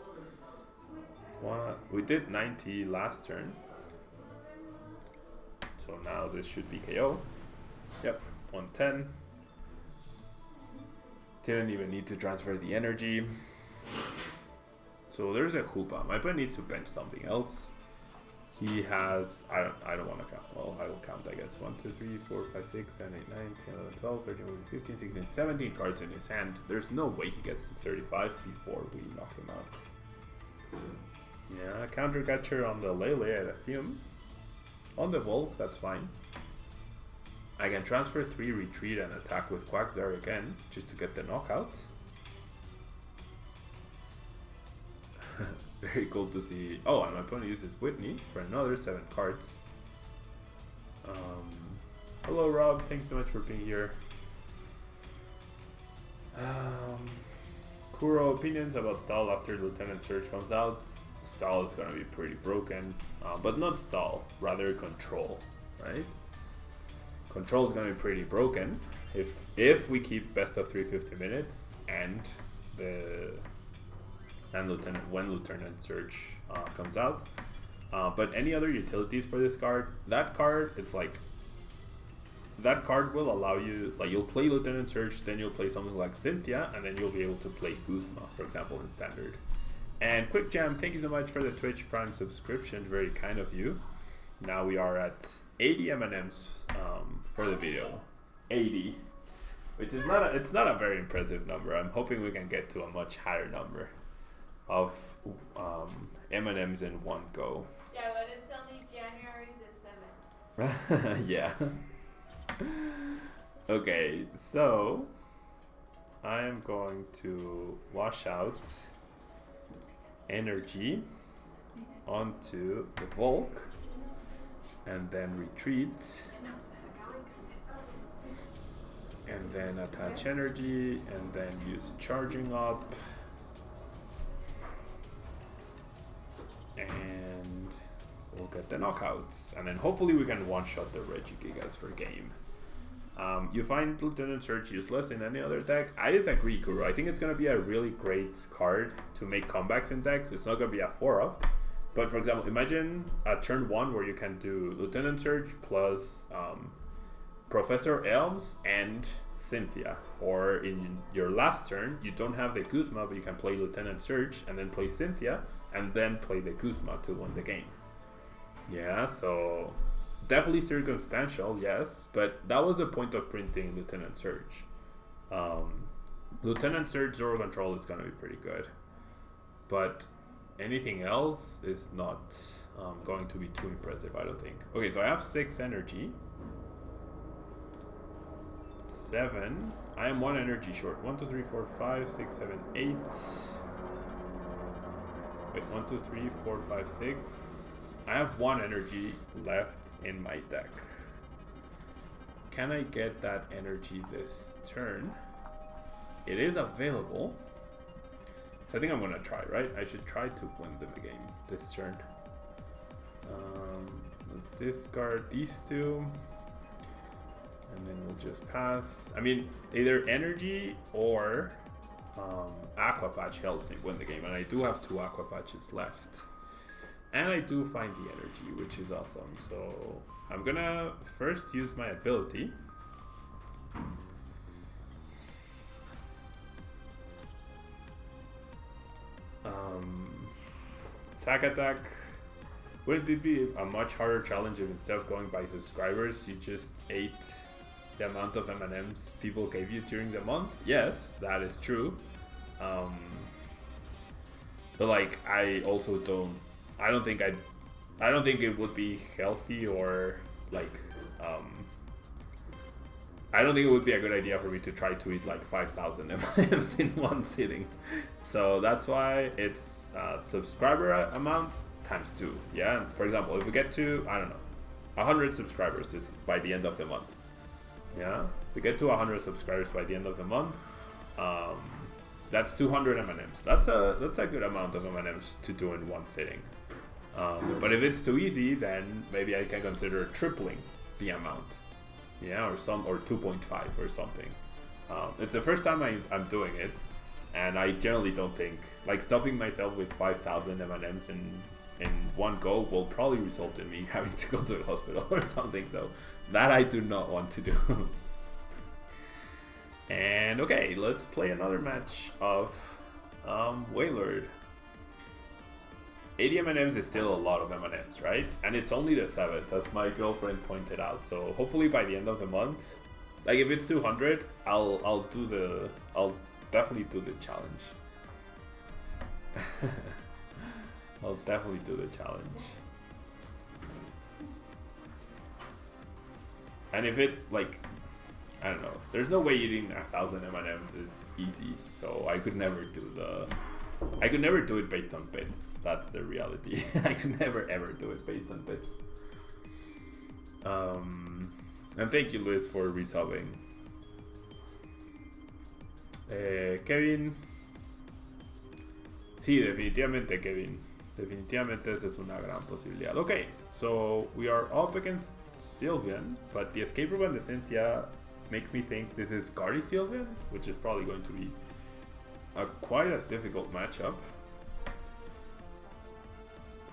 We did 90 last turn. So now this should be KO. Yep, 110. Didn't even need to transfer the energy. So there's a Hoopa. My opponent needs to bench something else. He has, I don't want to count. Well, I will count, I guess. 1, 2, 3, 4, 5, 6, 7, 8, 9, 10, 11, 12, 13, 14, 15, 16, 17 cards in his hand. There's no way he gets to 35 before we knock him out. Yeah, counter catcher on the Lele, I assume. On the Volk, that's fine. I can transfer 3, retreat, and attack with Quagsire again, just to get the knockout. Very cool to see. Oh, and my opponent uses Whitney for another 7 cards. Hello, Rob. Thanks so much for being here. Kuro, opinions about Stall after Lieutenant Surge comes out. Stall is going to be pretty broken, but not Stall, rather Control, right? Control is going to be pretty broken if we keep best of 350 minutes and Lieutenant Surge comes out. But any other utilities for this card? That card, it's like that card will allow you, like, you'll play Lieutenant Surge, then you'll play something like Cynthia, and then you'll be able to play Guzma, for example, in Standard. And Quick Jam, thank you so much for the Twitch Prime subscription, very kind of you. Now we are at 80 M&Ms for the video. 80, which is it's not a very impressive number. I'm hoping we can get to a much higher number of M&Ms in one go. Yeah, but it's only January the 7th. Yeah. Okay, so I'm going to wash out energy onto the Volk and then retreat and then attach energy and then use charging up and we'll get the knockouts and then hopefully we can one-shot the Regigigas for game. You find Lieutenant Surge useless in any other deck? I disagree, Kuro. I think it's going to be a really great card to make comebacks in decks. It's not going to be a 4-up. But for example, imagine a turn 1 where you can do Lieutenant Surge plus Professor Elms and Cynthia. Or in your last turn, you don't have the Guzma, but you can play Lieutenant Surge and then play Cynthia and then play the Guzma to win the game. Yeah, so definitely circumstantial, yes, but that was the point of printing Lieutenant Surge. Lieutenant Surge Zoro Control is going to be pretty good, but anything else is not going to be too impressive, I don't think. Okay, so I have 6 energy. 7. I am 1 energy short. 1, 2, 3, 4, 5, 6, 7, 8. Wait, 1, 2, 3, 4, 5, 6. I have 1 energy left in my deck. Can I get that energy this turn? It is available. So I think I'm gonna try, right? I should try to win the game this turn. Let's discard these 2. And then we'll just pass. I mean, either energy or Aqua Patch helps me win the game. And I do have 2 Aqua Patches left. And I do find the energy, which is awesome. So I'm gonna first use my ability. Sack attack. Wouldn't it be a much harder challenge if instead of going by subscribers, you just ate the amount of M&Ms people gave you during the month? Yes, that is true. But like, I don't think it would be healthy or like, I don't think it would be a good idea for me to try to eat like 5,000 M&Ms in one sitting. So that's why it's subscriber amount times 2. Yeah, and for example, if we get to, I don't know, 100 subscribers by the end of the month. Yeah, if we get to 100 subscribers by the end of the month, that's 200 M&Ms. That's a good amount of M&Ms to do in one sitting. But if it's too easy, then maybe I can consider tripling the amount. Yeah, or 2.5 or something. It's the first time I'm doing it, and I generally don't think, like, stuffing myself with 5,000 M&Ms in one go will probably result in me having to go to the hospital or something. So that I do not want to do. And okay, let's play another match of Wailord. 80 M&Ms is still a lot of M&Ms, right? And it's only the 7th, as my girlfriend pointed out. So hopefully by the end of the month, like if it's 200, I'll definitely do the challenge. I'll definitely do the challenge. And if it's like, I don't know, there's no way eating 1,000 M&Ms is easy. So I could never do it based on bits. That's the reality. I could never ever do it based on bits. And thank you, Luis, for resubbing. Kevin. Sí, definitivamente, Kevin. Definitivamente esa es una gran posibilidad. Okay, so we are up against Sylveon, but the escape room and the Cynthia makes me think this is Guardy Sylveon, which is probably going to be quite a difficult matchup.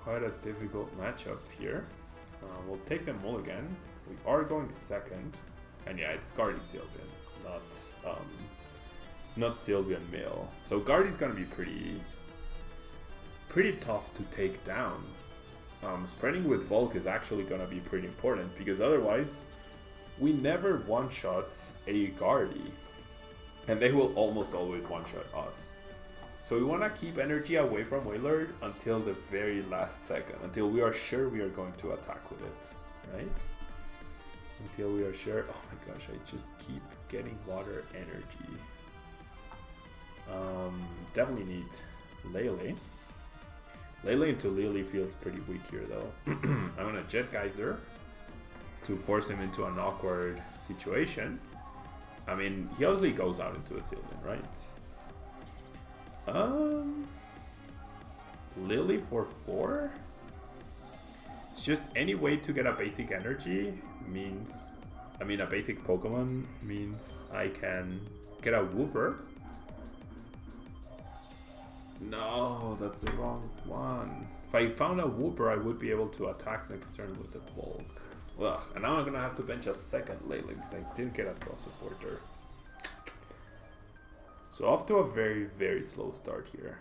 Quite a difficult matchup here. We'll take the mulligan. We are going second, and yeah, it's Guardy Sylveon, not Sylveon Mill. So Guardy's gonna be pretty tough to take down. Spreading with Volk is actually gonna be pretty important because otherwise, we never one-shot a Guardy, and they will almost always one-shot us. So we want to keep energy away from Wailord until the very last second, until we are sure we are going to attack with it, right? Until we are sure. Oh my gosh, I just keep getting water energy. Definitely need Lele. Lele into Lily feels pretty weak here though. I'm gonna Jet Geyser to force him into an awkward situation. I mean, he obviously goes out into a Sylveon, right? Lily for 4? It's just any way to get a basic energy means, I mean a basic Pokemon means I can get a Wooper. No, that's the wrong one. If I found a Wooper, I would be able to attack next turn with the Bulk. Ugh, and now I'm gonna have to bench a second Lele because I didn't get a Cross Supporter. So off to a very, very slow start here.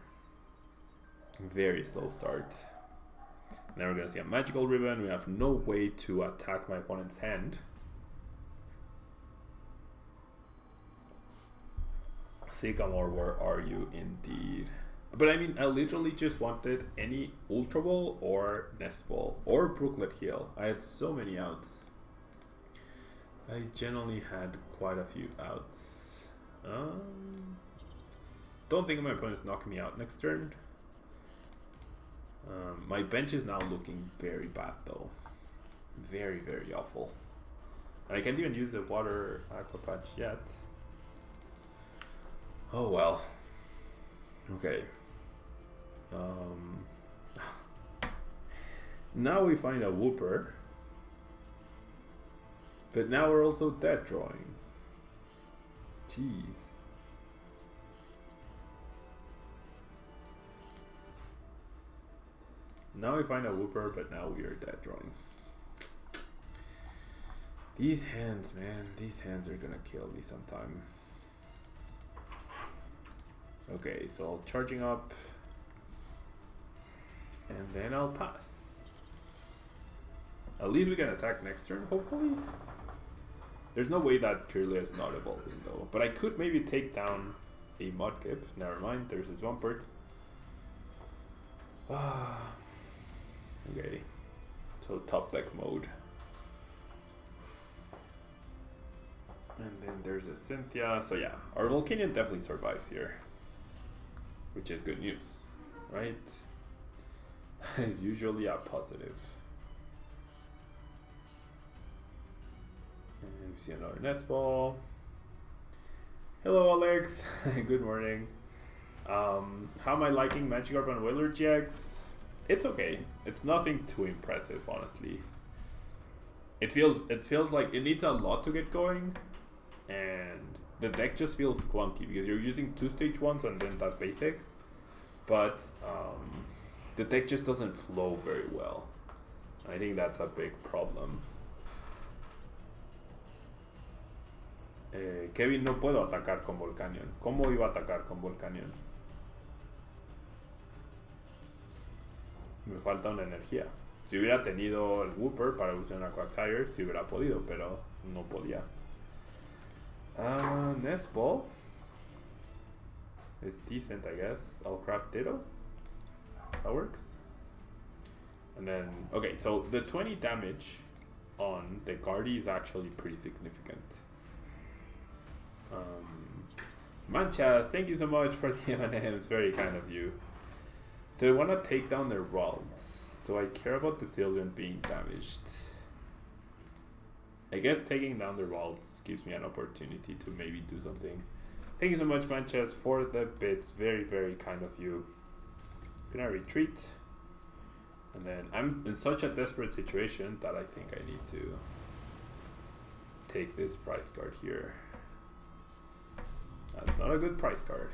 Very slow start. Now we're gonna see a Magical Ribbon. We have no way to attack my opponent's hand. Sycamore, where are you indeed? But I mean, I literally just wanted any Ultra Ball or Nest Ball or Brooklet Heal. I had so many outs. I generally had quite a few outs. Don't think my opponent's knocking me out next turn. My bench is now looking very bad though. Very, very awful. And I can't even use the Water Aqua Patch yet. Oh well. Okay. Now we find a Wooper. But now we're also dead drawing. Jeez. Now we find a Wooper, but now we are dead drawing. These hands, man. These hands are gonna kill me sometime. Okay, so charging up. And then I'll pass. At least we can attack next turn, hopefully. There's no way that Kirlia is not evolving though. But I could maybe take down a Mudkip. Never mind, there's a Swampert. Okay. So top deck mode. And then there's a Cynthia. So yeah, our Volcanion definitely survives here. Which is good news, right? It's usually a positive. And we see another Nest Ball. Hello, Alex. Good morning. How am I liking Magikarp and Wailord GX? It's okay. It's nothing too impressive, honestly. It feels like it needs a lot to get going, and the deck just feels clunky because you're using 2 stage 1s and then that basic, but the deck just doesn't flow very well. I think that's a big problem. Kevin, no puedo atacar con Volcanion. ¿Cómo iba a atacar con Volcanion? Me falta una energía. Si hubiera tenido el Wooper para usar a Quagsire, si hubiera podido, pero no podía. Nest Ball is decent, I guess. I'll craft Ditto. That works. And then, okay, so the 20 damage on the Guardy is actually pretty significant. Manchas, thank you so much for the M&Ms, very kind of you. Do I want to take down their worlds? Do I care about the Sylveon being damaged? I guess taking down their worlds gives me an opportunity to maybe do something. Thank you so much, Manchas, for the bits, very, very kind of you. Gonna retreat. And then I'm in such a desperate situation that I think I need to take this price card here. That's not a good price card.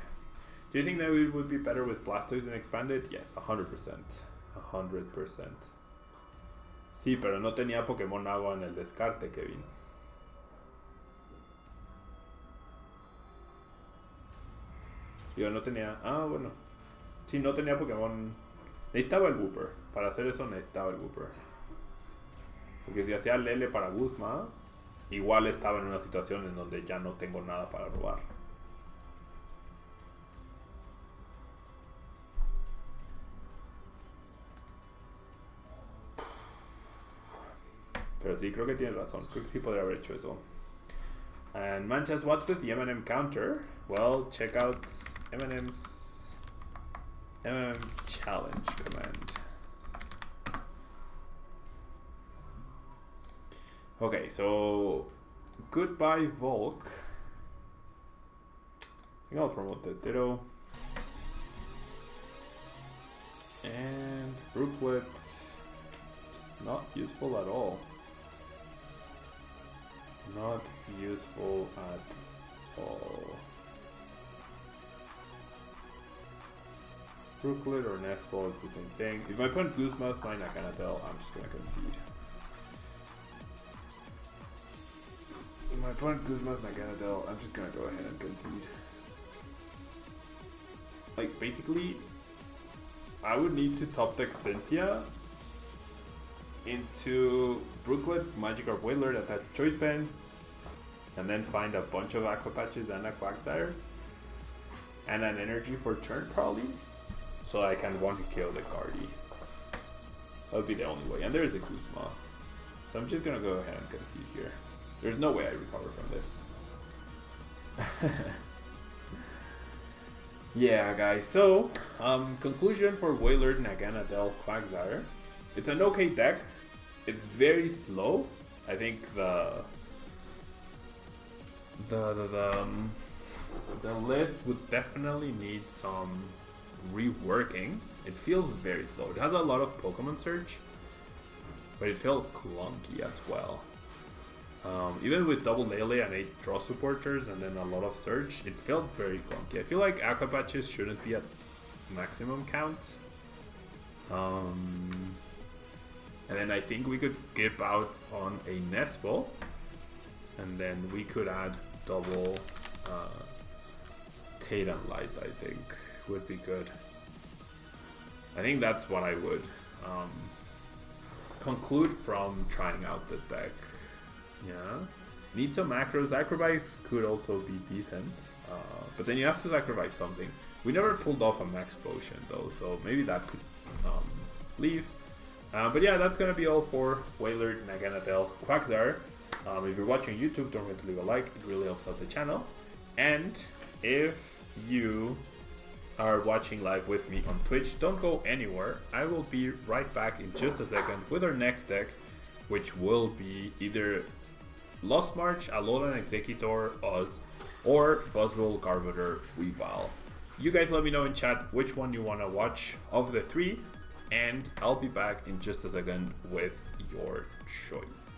Do you think that it would be better with Blastoise and expanded? Yes, 100%. 100%. Sí, pero no tenía Pokémon Agua en el descarte, Kevin. Digo, no tenía... Ah, bueno. Sí, no tenía Pokémon... Necesitaba el Wooper. Para hacer eso necesitaba el Wooper. Porque si hacía Lele para Guzma, igual estaba en una situación en donde ya no tengo nada para robar. Pero sí, creo que tienes razón. Creo que sí podría haber hecho eso. And Manchas, what's with the M&M counter? Well, check out M&M's M&M challenge command. Okay, so goodbye Volk. I think I'll promote the Ditto. And Brooklet, just not useful at all. Not useful at all. Brooklet or Nest Ball, it's the same thing. If my opponent Guzma's my Naganadel, I'm just gonna concede. If my opponent Guzma's Naganadel, I'm just gonna go ahead and concede. Like, basically, I would need to top deck Cynthia into Brooklet, Magikarp Wailord at that choice band, and then find a bunch of Aqua Patches and a Quagsire, and an energy for turn probably, so I can one kill the Guardy. That would be the only way, and there is a Guzma, so I'm just gonna go ahead and concede here. There's no way I recover from this. Yeah, guys, so conclusion for Wailord, Naganadel, Quagsire. It's an okay deck. It's very slow. I think the list would definitely need some reworking. It feels very slow. It has a lot of Pokemon search, but it felt clunky as well. Even with double Lele and 8 draw supporters and then a lot of search, it felt very clunky. I feel like Aqua Patches shouldn't be at maximum count. And then I think we could skip out on a Nest Ball, and then we could add double Tatum Lights, I think would be good. I think that's what I would conclude from trying out the deck. Yeah, need some macros. Acrobatics could also be decent, but then you have to sacrifice something. We never pulled off a max potion though, so maybe that could leave. But yeah, that's gonna be all for Wailord, Naganadel, Quagsire. If you're watching YouTube, don't forget to leave a like, it really helps out the channel. And if you are watching live with me on Twitch, don't go anywhere. I will be right back in just a second with our next deck, which will be either Lost March, Alolan Executor, Oz, or Buzzwole, Garbodor, Weavile. You guys let me know in chat which one you want to watch of the three, and I'll be back in just a second with your choice.